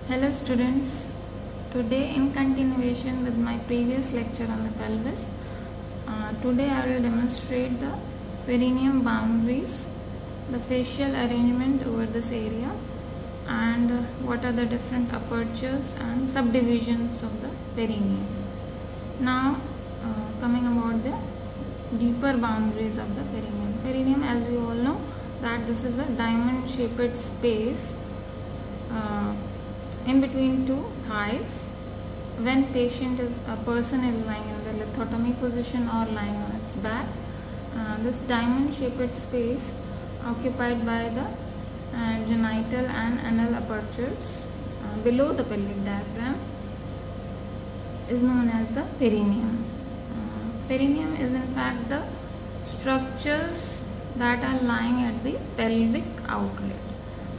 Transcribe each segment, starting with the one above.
Hello students, today in continuation with my previous lecture on the pelvis, today I will demonstrate the perineum boundaries, the facial arrangement over this area, and what are the different apertures and subdivisions of the perineum. Now coming about the deeper boundaries of the perineum. Perineum, as we all know, that this is a diamond shaped space in between two thighs when a person is lying in the lithotomy position or lying on its back. This diamond shaped space occupied by the genital and anal apertures below the pelvic diaphragm is known as the perineum. Perineum is in fact the structures that are lying at the pelvic outlet.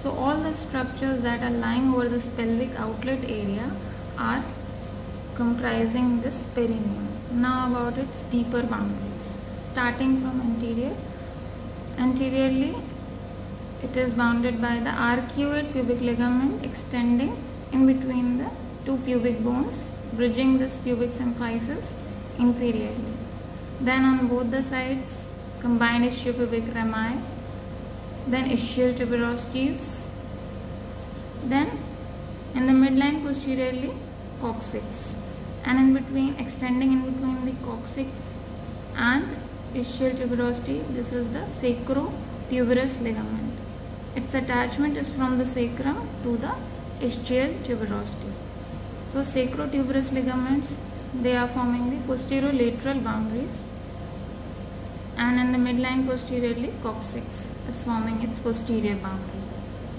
So all the structures that are lying over this pelvic outlet area are comprising this perineum. Now about its deeper boundaries. Starting from anterior. Anteriorly, it is bounded by the arcuate pubic ligament extending in between the two pubic bones, bridging this pubic symphysis inferiorly. Then on both the sides, combined ischiopubic rami, then ischial tuberosities, then in the midline posteriorly coccyx, and in between, extending in between the coccyx and ischial tuberosity, this is the sacrotuberous ligament. Its attachment is from the sacrum to the ischial tuberosity. So sacrotuberous ligaments, they are forming the posterolateral boundaries, and in the midline posteriorly coccyx is forming its posterior boundary.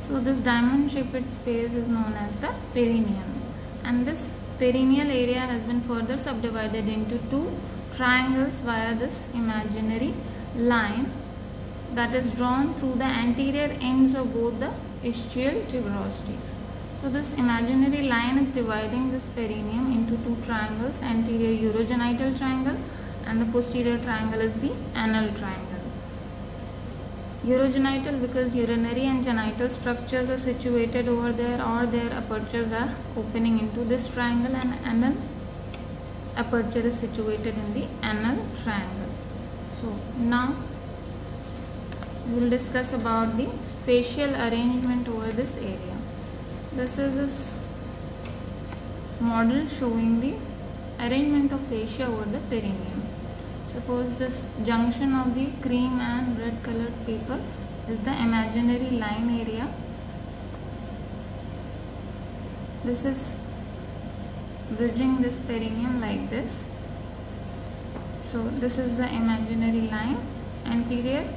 So this diamond shaped space is known as the perineum, and this perineal area has been further subdivided into two triangles via this imaginary line that is drawn through the anterior ends of both the ischial tuberosities. So this imaginary line is dividing this perineum into two triangles, anterior urogenital triangle and the posterior triangle is the anal triangle. Urogenital because urinary and genital structures are situated over there, or their apertures are opening into this triangle, and anal aperture is situated in the anal triangle. So now we will discuss about the facial arrangement over this area. This is this model showing the arrangement of fascia over the perineum. Suppose this junction of the cream and red colored paper is the imaginary line area. This is bridging this perineum like this. So this is the imaginary line. Anterior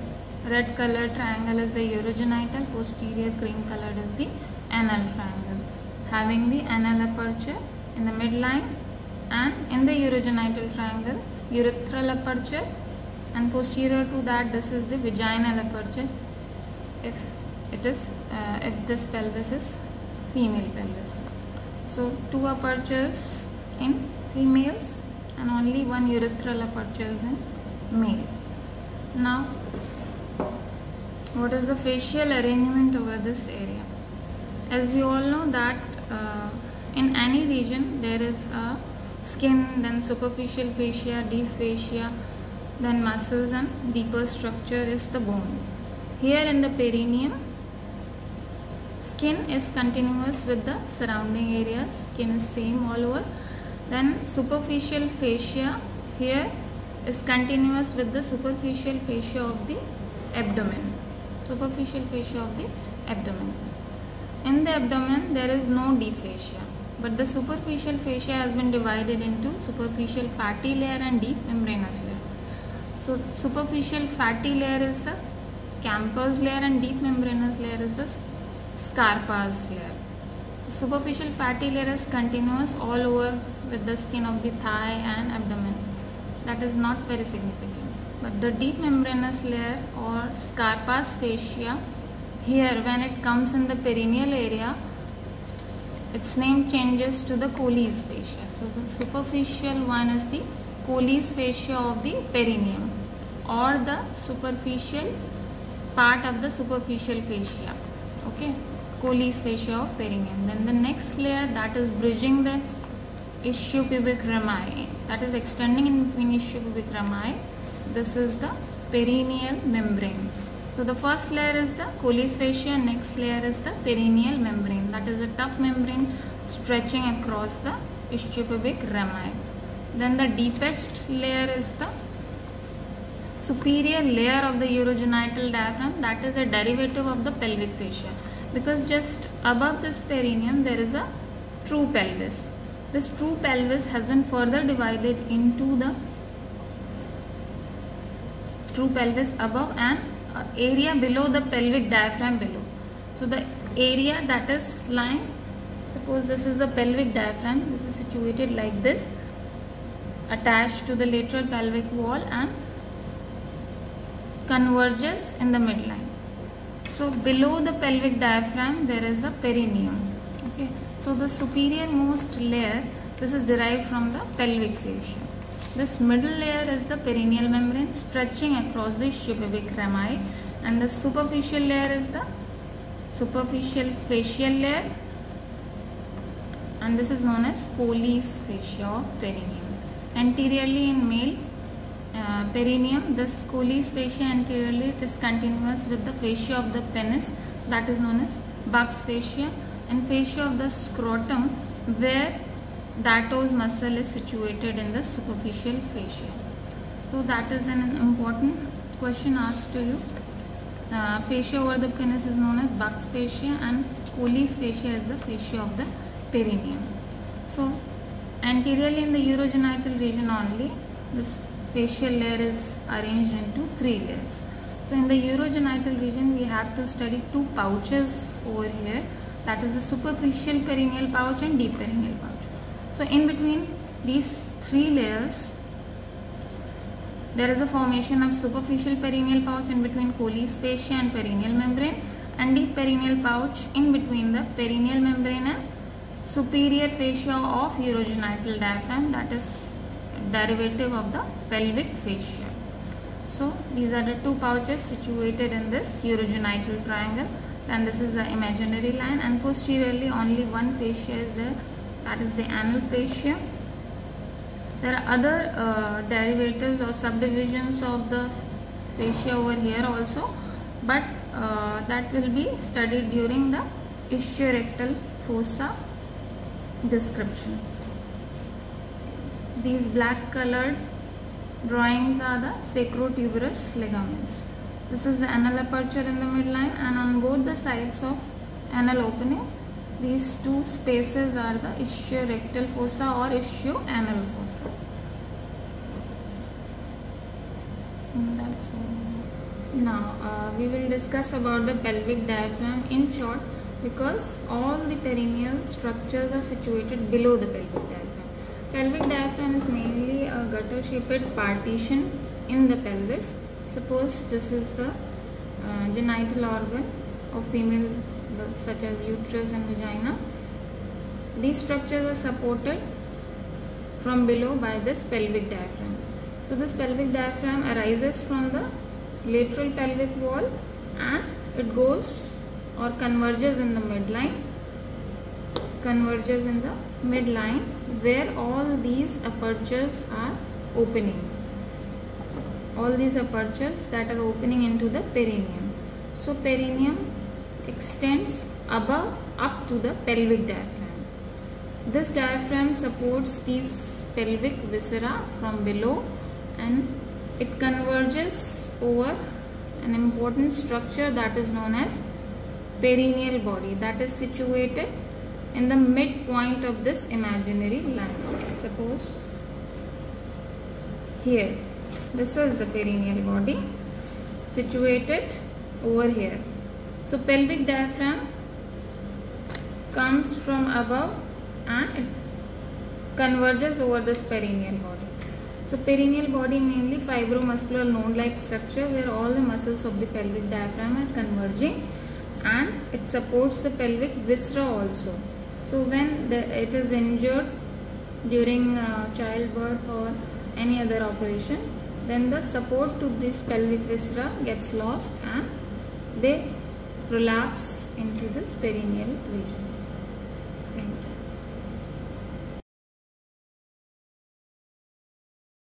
red colored triangle is the urogenital, posterior cream colored is the anal triangle, having the anal aperture in the midline, and in the urogenital triangle urethral aperture, and posterior to that this is the vaginal aperture if this pelvis is female pelvis. So two apertures in females and only one urethral aperture is in male. Now what is the facial arrangement over this area? As we all know that in any region there is a skin, then superficial fascia, deep fascia, then muscles, and deeper structure is the bone. Here in the perineum, skin is continuous with the surrounding areas, skin is same all over. Then superficial fascia here is continuous with the superficial fascia of the abdomen. Superficial fascia of the abdomen. In the abdomen there is no deep fascia, but the superficial fascia has been divided into superficial fatty layer and deep membranous layer. So superficial fatty layer is the Camper's layer and deep membranous layer is the Scarpa's layer. Superficial fatty layer is continuous all over with the skin of the thigh and abdomen. That is not very significant. But the deep membranous layer or Scarpa's fascia, here when it comes in the perineal area, its name changes to the Colles fascia. So the superficial one is the Colles fascia of the perineum, or the superficial part of the superficial fascia. Okay, Colles fascia of perineum. Then the next layer, that is bridging the ischiopubic rami, that is extending in between ischiopubic rami. This is the perineal membrane. So the first layer is the Colles fascia, next layer is the perineal membrane, that is a tough membrane stretching across the ischiopubic rami. Then the deepest layer is the superior layer of the urogenital diaphragm, that is a derivative of the pelvic fascia, because just above this perineum there is a true pelvis. This true pelvis has been further divided into the true pelvis above and area below the pelvic diaphragm below. So the area that is lying, suppose this is a pelvic diaphragm, this is situated like this, attached to the lateral pelvic wall and converges in the midline. So below the pelvic diaphragm there is a perineum. Okay, so the superior most layer, this is derived from the pelvic fascia. This middle layer is the perineal membrane stretching across the ischiopubic rami, and the superficial layer is the superficial fascial layer, and this is known as Colles fascia of perineum. Anteriorly in male perineum, this Colles fascia anteriorly, it is continuous with the fascia of the penis, that is known as Buck's fascia, and fascia of the scrotum where Darto's muscle is situated in the superficial fascia. So that is an important question asked to you. Fascia over the penis is known as Buck's fascia, and Colles fascia is the fascia of the perineum. So anteriorly in the urogenital region only, this facial layer is arranged into 3 layers. So in the urogenital region we have to study 2 pouches over here, that is the superficial perineal pouch and deep perineal pouch. So in between these 3 layers there is a formation of superficial perineal pouch in between Colles fascia and perineal membrane, and deep perineal pouch in between the perineal membrane and superior fascia of urogenital diaphragm, that is derivative of the pelvic fascia. So these are the 2 pouches situated in this urogenital triangle, and this is the imaginary line, and posteriorly only one fascia is there, that is the anal fascia. There are other derivatives or subdivisions of the fascia over here also, but that will be studied during the ischiorectal fossa description. These black colored drawings are the sacrotuberous ligaments. This is the anal aperture in the midline, and on both the sides of anal opening, these 2 spaces are the ischiorectal fossa or ischioanal fossa. That's all. Now we will discuss about the pelvic diaphragm in short, because all the perineal structures are situated below the pelvic diaphragm. Pelvic diaphragm is mainly a gutter shaped partition in the pelvis. Suppose this is the genital organ of females such as uterus and vagina. These structures are supported from below by this pelvic diaphragm. So this pelvic diaphragm arises from the lateral pelvic wall and it goes or converges in the midline, where all these apertures are opening. All these apertures that are opening into the perineum. So perineum extends above up to the pelvic diaphragm. This diaphragm supports these pelvic viscera from below, and it converges over an important structure that is known as perineal body, that is situated in the midpoint of this imaginary line. Suppose here, this is the perineal body situated over here. So pelvic diaphragm comes from above and it converges over this perineal body. So perineal body mainly fibromuscular node-like structure where all the muscles of the pelvic diaphragm are converging, and it supports the pelvic viscera also. So when it is injured during childbirth or any other operation, then the support to this pelvic viscera gets lost and they prolapse into this perineal region.